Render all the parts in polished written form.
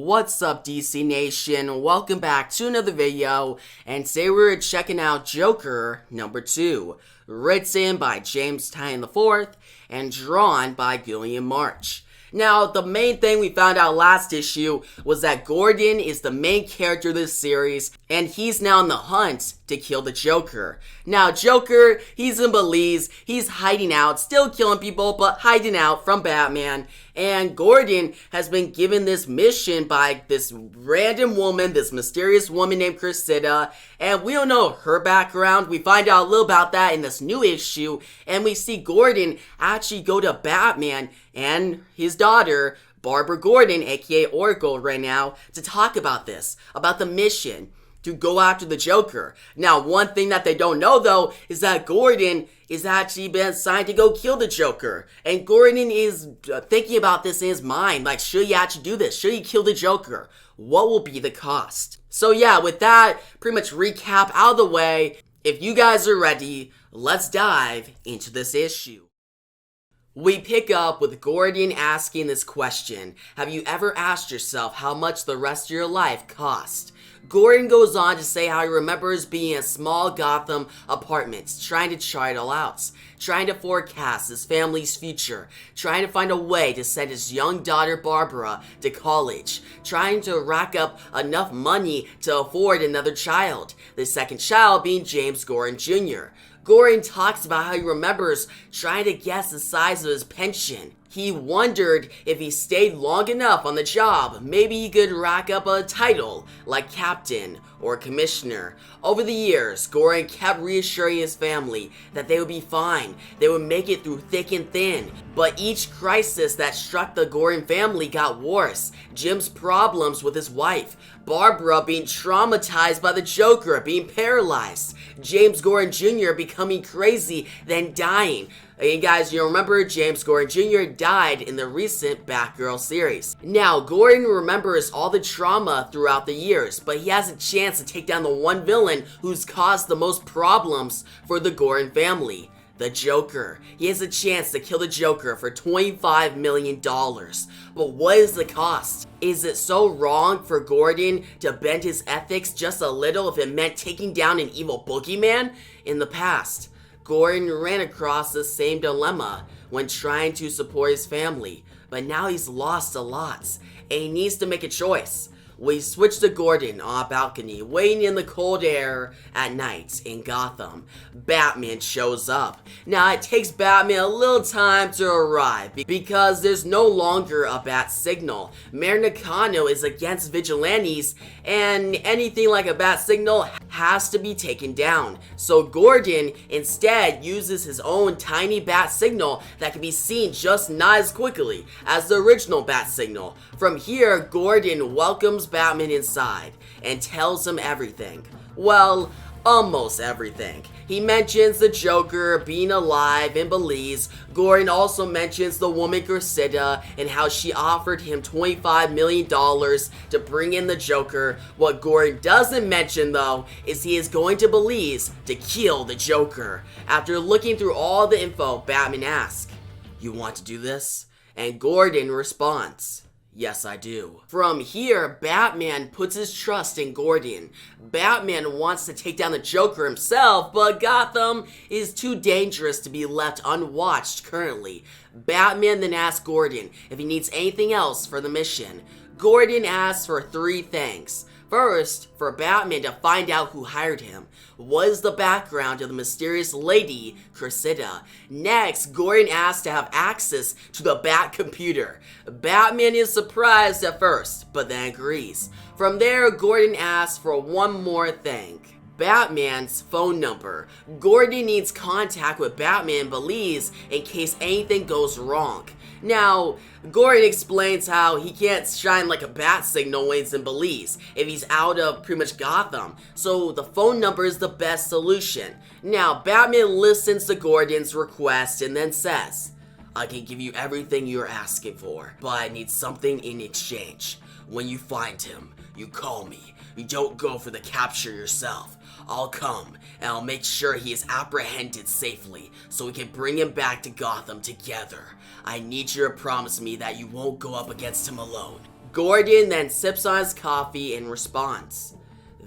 What's up, DC Nation? Welcome back to another video, and today we're checking out Joker number 2, written by James Tynion IV and drawn by Gillian March. Now, the main thing we found out last issue was that Gordon is the main character of this series, and he's now on the hunt to kill the Joker. Now, Joker, he's in Belize, he's hiding out, still killing people, but hiding out from Batman, and Gordon has been given this mission by this random woman, this mysterious woman named Cressida, and we don't know her background. We find out a little about that in this new issue, and we see Gordon actually go to Batman and his daughter, Barbara Gordon, aka Oracle right now, to talk about this, about the mission to go after the Joker. Now, one thing that they don't know, though, is that Gordon is actually been assigned to go kill the Joker. And Gordon is thinking about this in his mind, like, should he actually do this? Should he kill the Joker? What will be the cost? So yeah, with that pretty much recap out of the way, if you guys are ready, let's dive into this issue. We pick up with Gordon asking this question: have you ever asked yourself how much the rest of your life cost? Gordon goes on to say how he remembers being in a small Gotham apartment, trying to try it all out, trying to forecast his family's future, trying to find a way to send his young daughter Barbara to college, trying to rack up enough money to afford another child, the second child being James Gordon Jr. Gordon talks about how he remembers trying to guess the size of his pension. He wondered if he stayed long enough on the job, maybe he could rack up a title like captain or commissioner. Over the years, Gordon kept reassuring his family that they would be fine, they would make it through thick and thin. But each crisis that struck the Gordon family got worse. Jim's problems with his wife, Barbara being traumatized by the Joker, being paralyzed, James Gordon Jr. becoming crazy, then dying. And guys, you remember James Gordon Jr. died in the recent Batgirl series. Now, Gordon remembers all the trauma throughout the years, but he has a chance to take down the one villain who's caused the most problems for the Gordon family, the Joker. He has a chance to kill the Joker for $25 million. But what is the cost? Is it so wrong for Gordon to bend his ethics just a little if it meant taking down an evil boogeyman? In the past, Gordon ran across the same dilemma when trying to support his family, but now he's lost a lot, and he needs to make a choice. We switch to Gordon on a balcony, waiting in the cold air at night in Gotham. Batman shows up. Now, it takes Batman a little time to arrive because there's no longer a bat signal. Mayor Nakano is against vigilantes, and anything like a bat signal has to be taken down. So Gordon instead uses his own tiny bat signal that can be seen just not as quickly as the original bat signal. From here, Gordon welcomes Batman inside and tells him everything. Well, almost everything. He mentions the Joker being alive in Belize. Gordon also mentions the woman Cressida and how she offered him $25 million to bring in the Joker. What Gordon doesn't mention, though, is he is going to Belize to kill the Joker. After looking through all the info, Batman asks, "You want to do this?" And Gordon responds, "Yes, I do." From here, Batman puts his trust in Gordon. Batman wants to take down the Joker himself, but Gotham is too dangerous to be left unwatched currently. Batman then asks Gordon if he needs anything else for the mission. Gordon asks for 3 things. First, for Batman to find out who hired him. What is the background of the mysterious lady, Cressida? Next, Gordon asks to have access to the Bat computer. Batman is surprised at first, but then agrees. From there, Gordon asks for one more thing: Batman's phone number. Gordon needs contact with Batman in Belize in case anything goes wrong. Now, Gordon explains how he can't shine like a bat signal when he's in Belize if he's out of pretty much Gotham, so the phone number is the best solution. Now, Batman listens to Gordon's request and then says, "I can give you everything you're asking for, but I need something in exchange. When you find him, you call me. You don't go for the capture yourself. I'll come, and I'll make sure he is apprehended safely, so we can bring him back to Gotham together. I need you to promise me that you won't go up against him alone." Gordon then sips on his coffee and responds,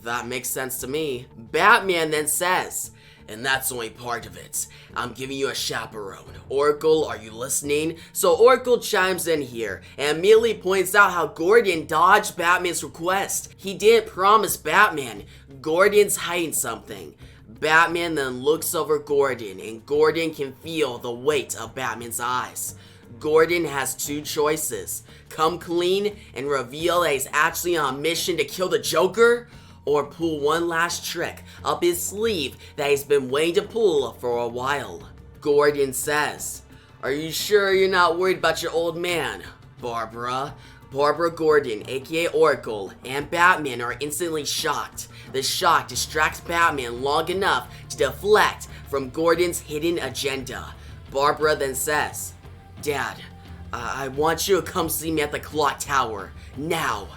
"That makes sense to me." Batman then says, "And that's only part of it. I'm giving you a chaperone. Oracle, are you listening?" So Oracle chimes in here and immediately points out how Gordon dodged Batman's request. He didn't promise Batman. Gordon's hiding something. Batman then looks over Gordon, and Gordon can feel the weight of Batman's eyes. Gordon has two choices: come clean and reveal that he's actually on a mission to kill the Joker, or pull one last trick up his sleeve that he's been waiting to pull for a while. Gordon says, "Are you sure you're not worried about your old man, Barbara?" Barbara Gordon, aka Oracle, and Batman are instantly shocked. The shock distracts Batman long enough to deflect from Gordon's hidden agenda. Barbara then says, "Dad, I want you to come see me at the clock tower, now."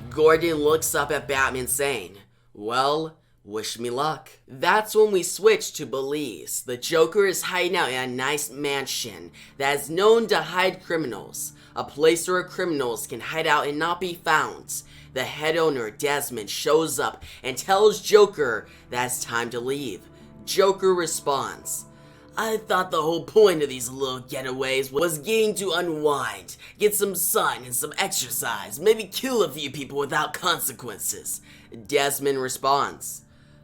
Gordon looks up at Batman saying, "Well, wish me luck." That's when we switch to Belize. The Joker is hiding out in a nice mansion that is known to hide criminals, a place where criminals can hide out and not be found. The head owner, Desmond, shows up and tells Joker that it's time to leave. Joker responds, "I thought the whole point of these little getaways was getting to unwind, get some sun and some exercise, maybe kill a few people without consequences." Desmond responds,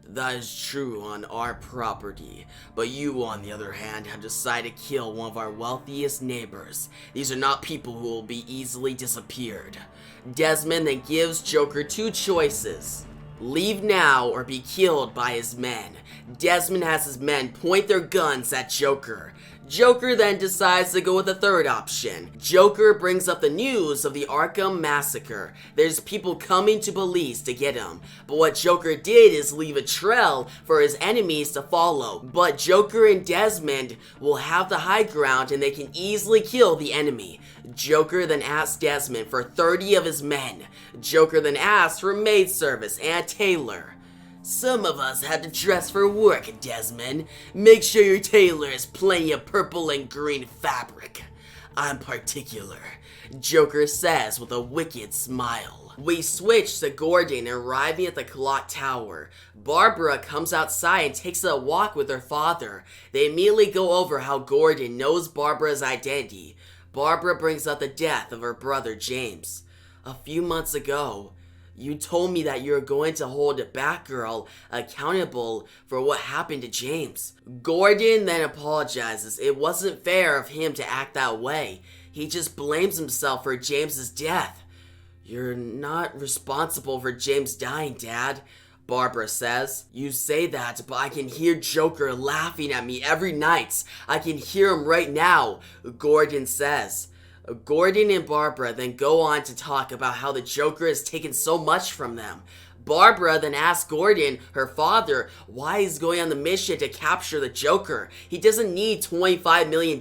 "That is true on our property, but you, on the other hand, have decided to kill one of our wealthiest neighbors. These are not people who will be easily disappeared." Desmond then gives Joker two choices: leave now or be killed by his men. Desmond has his men point their guns at Joker. Joker then decides to go with the third option. Joker brings up the news of the Arkham Massacre. There's people coming to Belize to get him. But what Joker did is leave a trail for his enemies to follow. But Joker and Desmond will have the high ground and they can easily kill the enemy. Joker then asks Desmond for 30 of his men. Joker then asks for maid service and a tailor. "Some of us had to dress for work, Desmond. Make sure your tailor has plenty of purple and green fabric. I'm particular," Joker says with a wicked smile. We switch to Gordon arriving at the clock tower. Barbara comes outside and takes a walk with her father. They immediately go over how Gordon knows Barbara's identity. Barbara brings up the death of her brother James. "A few months ago, you told me that you're going to hold Batgirl accountable for what happened to James." Gordon then apologizes. It wasn't fair of him to act that way. He just blames himself for James's death. "You're not responsible for James dying, Dad," Barbara says. "You say that, but I can hear Joker laughing at me every night. I can hear him right now," Gordon says. Gordon and Barbara then go on to talk about how the Joker has taken so much from them. Barbara then asks Gordon, her father, why he's going on the mission to capture the Joker. He doesn't need $25 million.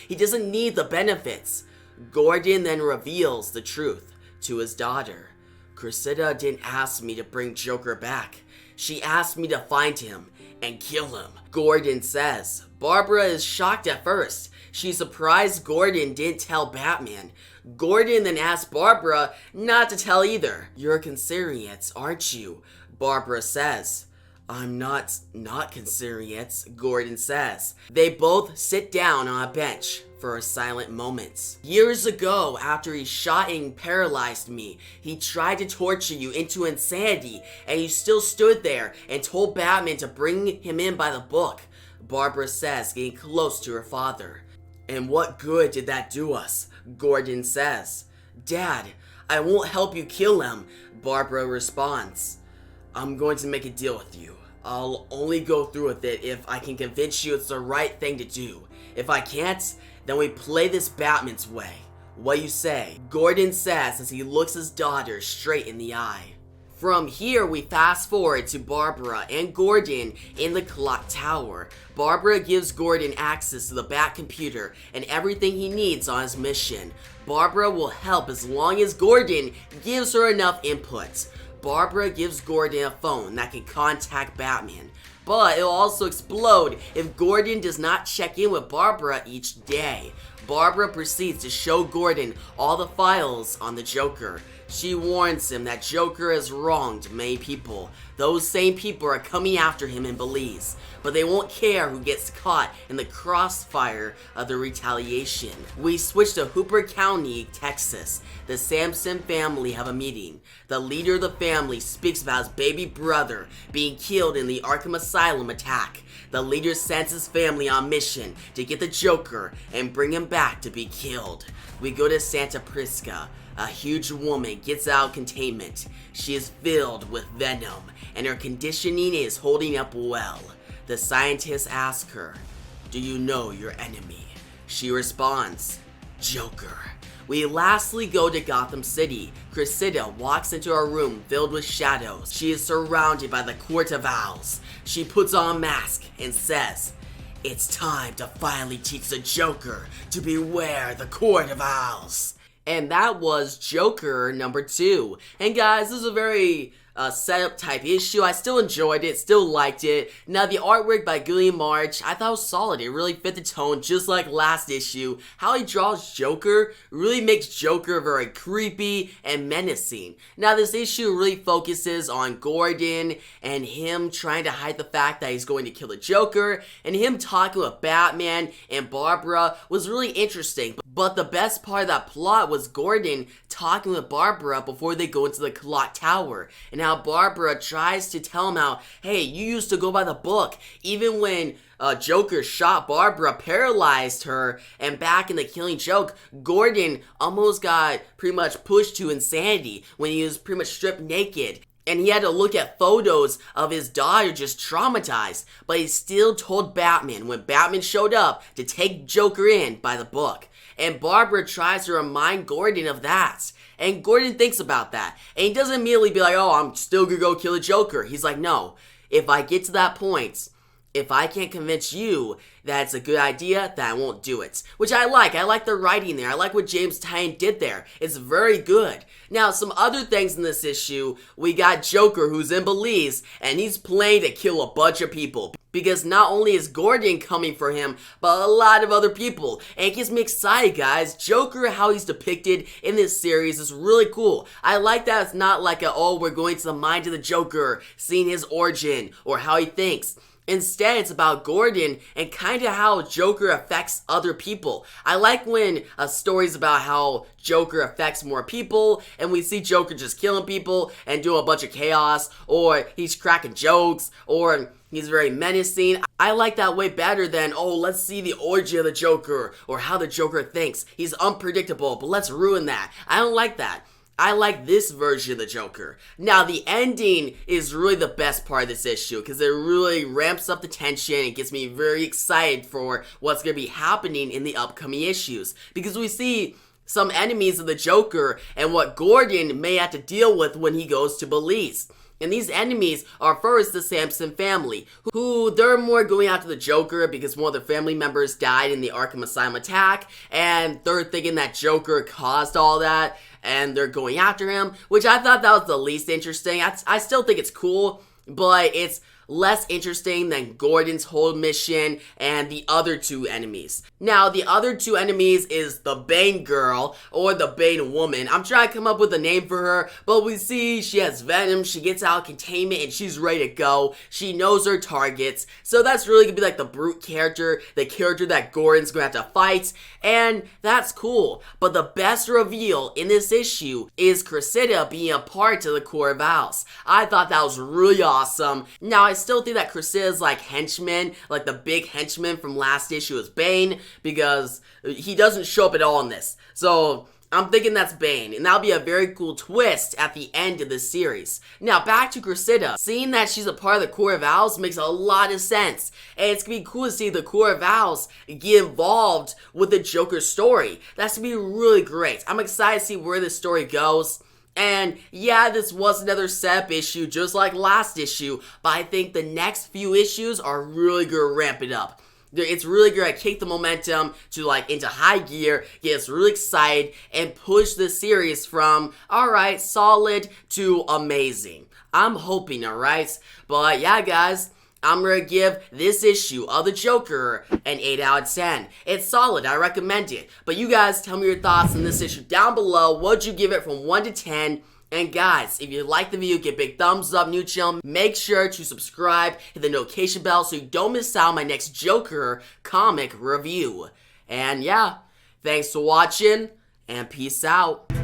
He doesn't need the benefits. Gordon then reveals the truth to his daughter. "Cressida didn't ask me to bring Joker back. She asked me to find him and kill him," Gordon says. Barbara is shocked at first. She's surprised Gordon didn't tell Batman. Gordon then asks Barbara not to tell either. "You're considering it, aren't you?" Barbara says. "I'm not considering it," Gordon says. They both sit down on a bench for a silent moment. "Years ago, after he shot and paralyzed me, he tried to torture you into insanity, and you still stood there and told Batman to bring him in by the book," Barbara says, getting close to her father. "And what good did that do us?" Gordon says. "Dad, I won't help you kill him," Barbara responds. "I'm going to make a deal with you. I'll only go through with it if I can convince you it's the right thing to do. If I can't, then we play this Batman's way. What do you say?" Gordon says as he looks his daughter straight in the eye. From here, we fast forward to Barbara and Gordon in the clock tower. Barbara gives Gordon access to the Bat computer and everything he needs on his mission. Barbara will help as long as Gordon gives her enough input. Barbara gives Gordon a phone that can contact Batman. but it'll also explode if Gordon does not check in with Barbara each day. Barbara proceeds to show Gordon all the files on the Joker. She warns him that Joker has wronged many people. Those same people are coming after him in Belize, but they won't care who gets caught in the crossfire of the retaliation. We switch to Hooper County, Texas. The Sampson family have a meeting. The leader of the family speaks about his baby brother being killed in the Arkham Asylum attack. The leader sends his family on a mission to get the Joker and bring him back to be killed. We go to Santa Prisca. A huge woman gets out of containment. She is filled with venom, and her conditioning is holding up well. The scientists ask her, "Do you know your enemy?" She responds, "Joker." We lastly go to Gotham City. Cressida walks into a room filled with shadows. She is surrounded by the Court of Owls. She puts on a mask and says, "It's time to finally teach the Joker to beware the Court of Owls." And that was Joker number 2. And guys, this is a very setup type issue. I still enjoyed it, still liked it. Now the artwork by Gillian March, I thought it was solid. It really fit the tone, just like last issue. How he draws Joker really makes Joker very creepy and menacing. Now this issue really focuses on Gordon and him trying to hide the fact that he's going to kill the Joker, and him talking with Batman and Barbara was really interesting. But the best part of that plot was Gordon talking with Barbara before they go into the clock tower, and how Barbara tries to tell him how, hey, you used to go by the book. Even when Joker shot Barbara, paralyzed her, and back in the Killing Joke, Gordon almost got pretty much pushed to insanity when he was pretty much stripped naked. And he had to look at photos of his daughter just traumatized, but he still told Batman when Batman showed up to take Joker in by the book. And Barbara tries to remind Gordon of that. And Gordon thinks about that. And he doesn't immediately be like, oh, I'm still gonna go kill the Joker. He's like, no, if I get to that point, if I can't convince you that it's a good idea, then I won't do it. Which I like. I like the writing there. I like what James Tynion did there. It's very good. Now, some other things in this issue, we got Joker who's in Belize, and he's planning to kill a bunch of people. Because not only is Gordon coming for him, but a lot of other people. And it gets me excited, guys. Joker, how he's depicted in this series is really cool. I like that it's not like we're going to the mind of the Joker, seeing his origin, or how he thinks. Instead, it's about Gordon and kind of how Joker affects other people. I like when a story's about how Joker affects more people, and we see Joker just killing people and doing a bunch of chaos, or he's cracking jokes, or he's very menacing. I like that way better than, oh, let's see the origin of the Joker, or how the Joker thinks. He's unpredictable, but let's ruin that. I don't like that. I like this version of the Joker. Now, the ending is really the best part of this issue because it really ramps up the tension and gets me very excited for what's going to be happening in the upcoming issues. Because we see some enemies of the Joker and what Gordon may have to deal with when he goes to Belize. And these enemies are first the Sampson family, who they're more going after the Joker because one of their family members died in the Arkham Asylum attack, and they're thinking that Joker caused all that, and they're going after him, which I thought that was the least interesting. I still think it's cool, but it's less interesting than Gordon's whole mission and the other two enemies. Now, the other two enemies is the Bane girl, or the Bane woman. I'm trying to come up with a name for her, but we see she has venom, she gets out of containment, and she's ready to go. She knows her targets, so that's really gonna be like the brute character, the character that Gordon's gonna have to fight, and that's cool. But the best reveal in this issue is Cressida being a part of the Court of Owls. I thought that was really awesome. Now, I still think that Cressida's like henchman, like the big henchman from last issue is Bane, because he doesn't show up at all in this. So I'm thinking that's Bane, and that'll be a very cool twist at the end of this series. Now, back to Cressida. Seeing that she's a part of the Court of Owls makes a lot of sense, and it's gonna be cool to see the Court of Owls get involved with the Joker story. That's gonna be really great. I'm excited to see where this story goes. And yeah, this was another setup issue, just like last issue, but I think the next few issues are really gonna ramp it up. It's really gonna kick the momentum to like into high gear, get us really excited, and push this series from, alright, solid to amazing. I'm hoping, alright? But yeah, guys, I'm gonna give this issue of the Joker an 8 out of 10. It's solid, I recommend it. But you guys tell me your thoughts on this issue down below. What'd you give it from 1 to 10? And guys, if you like the video, give a big thumbs up, new channel. Make sure to subscribe, hit the notification bell so you don't miss out on my next Joker comic review. And yeah, thanks for watching, and peace out.